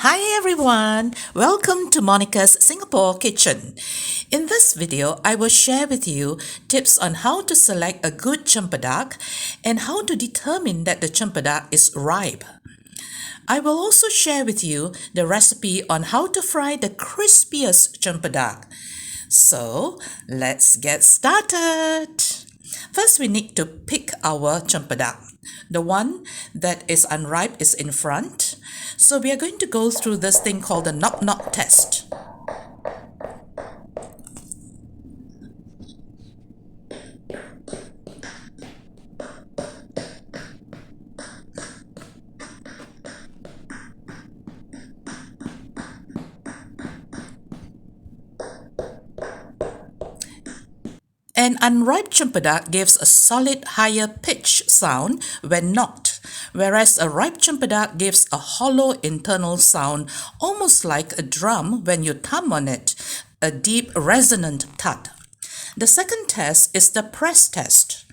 Hi everyone! Welcome to Monica's Singapore Kitchen. In this video, I will share with you tips on how to select a good cempedak and how to determine that the cempedak is ripe. I will also share with you the recipe on how to fry the crispiest cempedak. So, let's get started. First, we need to pick our cempedak. The one that is unripe is in front. So we are going to go through this thing called the knock-knock test. An unripe cempedak gives a solid higher pitch sound when knocked, whereas a ripe cempedak gives a hollow internal sound almost like a drum when you thumb on it, a deep resonant thud. The second test is the press test.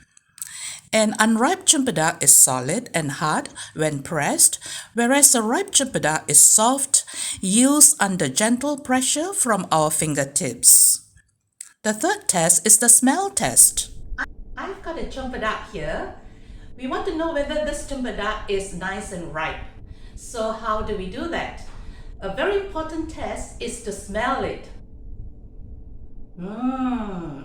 An unripe cempedak is solid and hard when pressed, whereas a ripe cempedak is soft, used under gentle pressure from our fingertips. The third test is the smell test. I've got a cempedak here. We want to know whether this cempedak is nice and ripe. So how do we do that? A very important test is to smell it.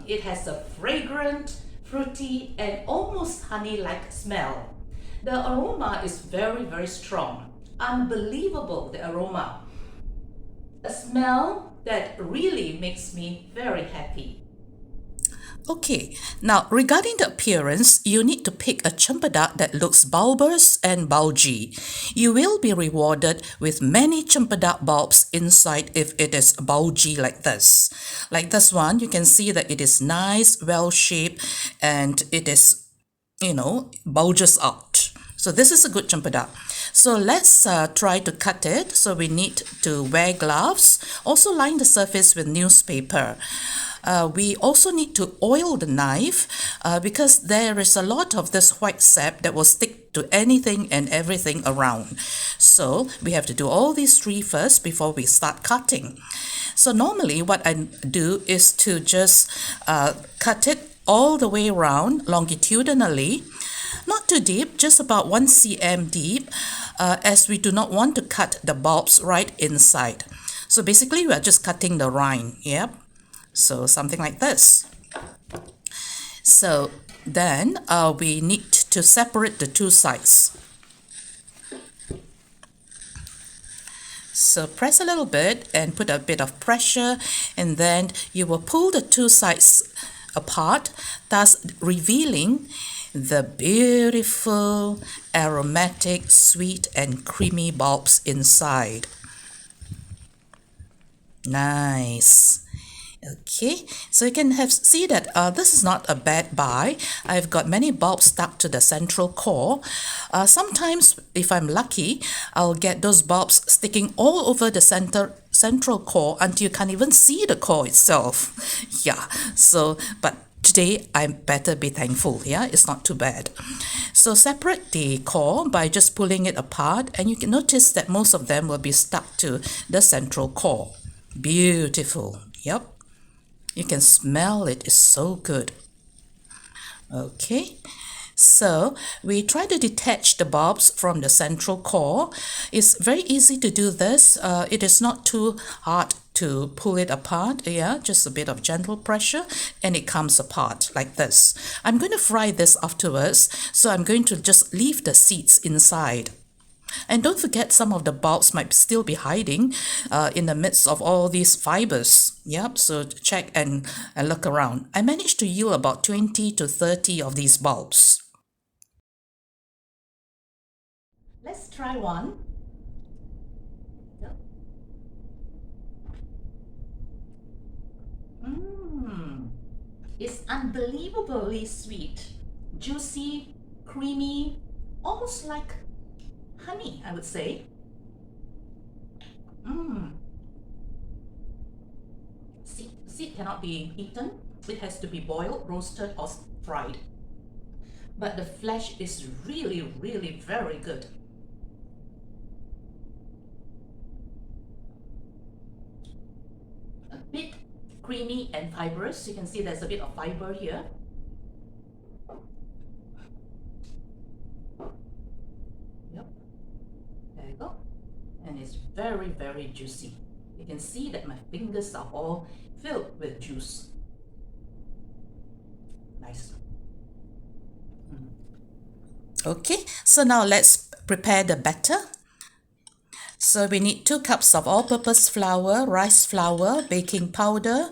It has a fragrant, fruity, and almost honey-like smell. The aroma is very, very strong. Unbelievable, the aroma. A smell that really makes me very happy. Okay, now regarding the appearance, you need to pick a cempedak that looks bulbous and bulgy. You will be rewarded with many cempedak bulbs inside if it is bulgy like this. Like this one, you can see that it is nice, well-shaped, and it is, bulges out. So this is a good cempedak. So let's try to cut it. So we need to wear gloves. Also line the surface with newspaper. We also need to oil the knife because there is a lot of this white sap that will stick to anything and everything around. So we have to do all these three first before we start cutting. So normally what I do is to just cut it all the way around longitudinally. Not too deep, just about 1 cm deep, as we do not want to cut the bulbs right inside. So basically we are just cutting the rind, yep. So something like this. So then we need to separate the two sides. So press a little bit and put a bit of pressure, and then you will pull the two sides apart, thus revealing the beautiful, aromatic, sweet and creamy bulbs inside. Nice. Okay, so you can see that this is not a bad buy. I've got many bulbs stuck to the central core. Sometimes, if I'm lucky, I'll get those bulbs sticking all over the central core until you can't even see the core itself. Yeah, so, but today, I better be thankful, yeah? It's not too bad. So separate the core by just pulling it apart, and you can notice that most of them will be stuck to the central core. Beautiful, yep. You can smell it, it's so good. Okay, so we try to detach the bulbs from the central core. It's very easy to do this. It is not too hard to pull it apart, yeah, just a bit of gentle pressure and it comes apart like this. I'm going to fry this afterwards, so I'm going to just leave the seeds inside. And don't forget, some of the bulbs might still be hiding in the midst of all these fibers. Yep, so check and look around. I managed to yield about 20 to 30 of these bulbs. Let's try one. It's unbelievably sweet, juicy, creamy, almost like honey, I would say. Seed cannot be eaten. It has to be boiled, roasted, or fried. But the flesh is really, really very good. creamy and fibrous. You can see there's a bit of fiber here. Yep, there you go. And it's very, very juicy. You can see that my fingers are all filled with juice. Nice. Okay, so now let's prepare the batter. So we need 2 cups of all-purpose flour, rice flour, baking powder,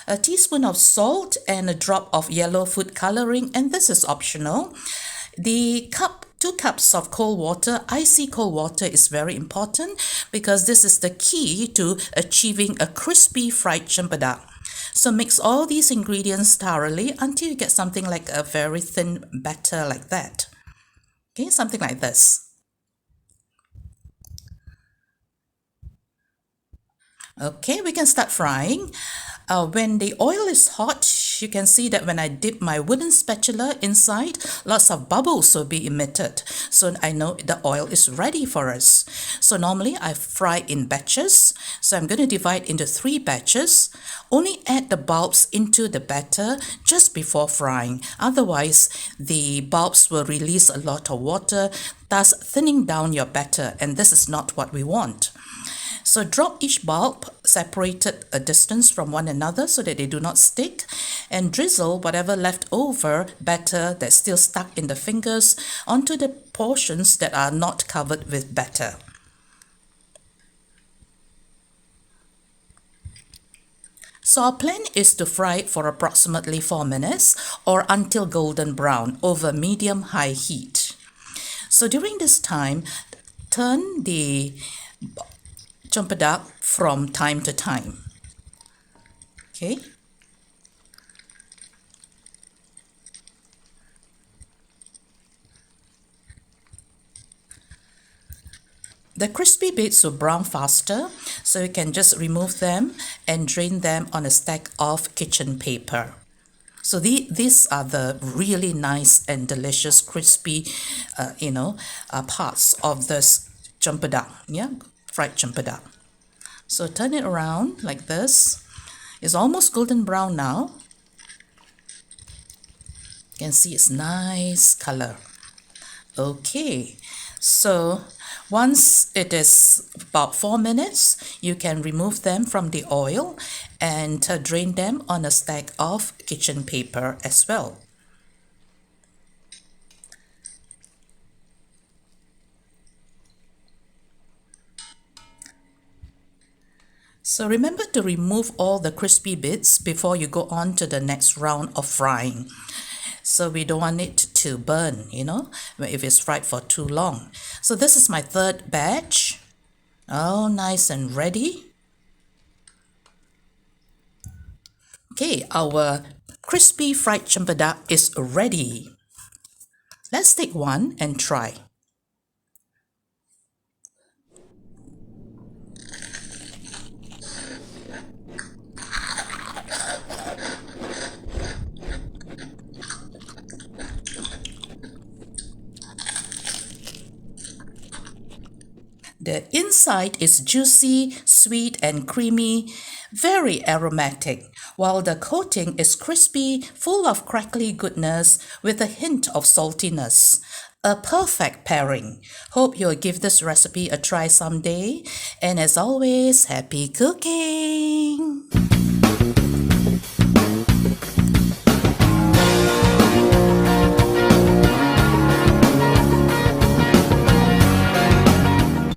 a teaspoon of salt, and a drop of yellow food coloring, and this is optional. 2 cups of cold water, icy cold water, is very important because this is the key to achieving a crispy fried cempedak. So mix all these ingredients thoroughly until you get something like a very thin batter like that. Okay, something like this. Okay, we can start frying. When the oil is hot, you can see that when I dip my wooden spatula inside, lots of bubbles will be emitted. So I know the oil is ready for us. So normally I fry in batches. So I'm going to divide into 3 batches. Only add the bulbs into the batter just before frying. Otherwise, the bulbs will release a lot of water, thus thinning down your batter, and this is not what we want. So drop each bulb separated a distance from one another so that they do not stick, and drizzle whatever leftover batter that's still stuck in the fingers onto the portions that are not covered with batter. So our plan is to fry it for approximately 4 minutes or until golden brown over medium-high heat. So during this time, turn the cempedak from time to time. Okay. The crispy bits will brown faster, so you can just remove them and drain them on a stack of kitchen paper. So these are the really nice and delicious crispy, parts of this cempedak, fried cempedak. So turn it around like this. It's almost golden brown now. You can see it's nice color. Okay, so once it is about 4 minutes, you can remove them from the oil and drain them on a stack of kitchen paper as well. So remember to remove all the crispy bits before you go on to the next round of frying. So we don't want it to burn, if it's fried for too long. So this is my 3rd batch. Oh, nice and ready. Okay, our crispy fried cempedak is ready. Let's take one and try. The inside is juicy, sweet and creamy, very aromatic, while the coating is crispy, full of crackly goodness with a hint of saltiness. A perfect pairing. Hope you'll give this recipe a try someday. And as always, happy cooking!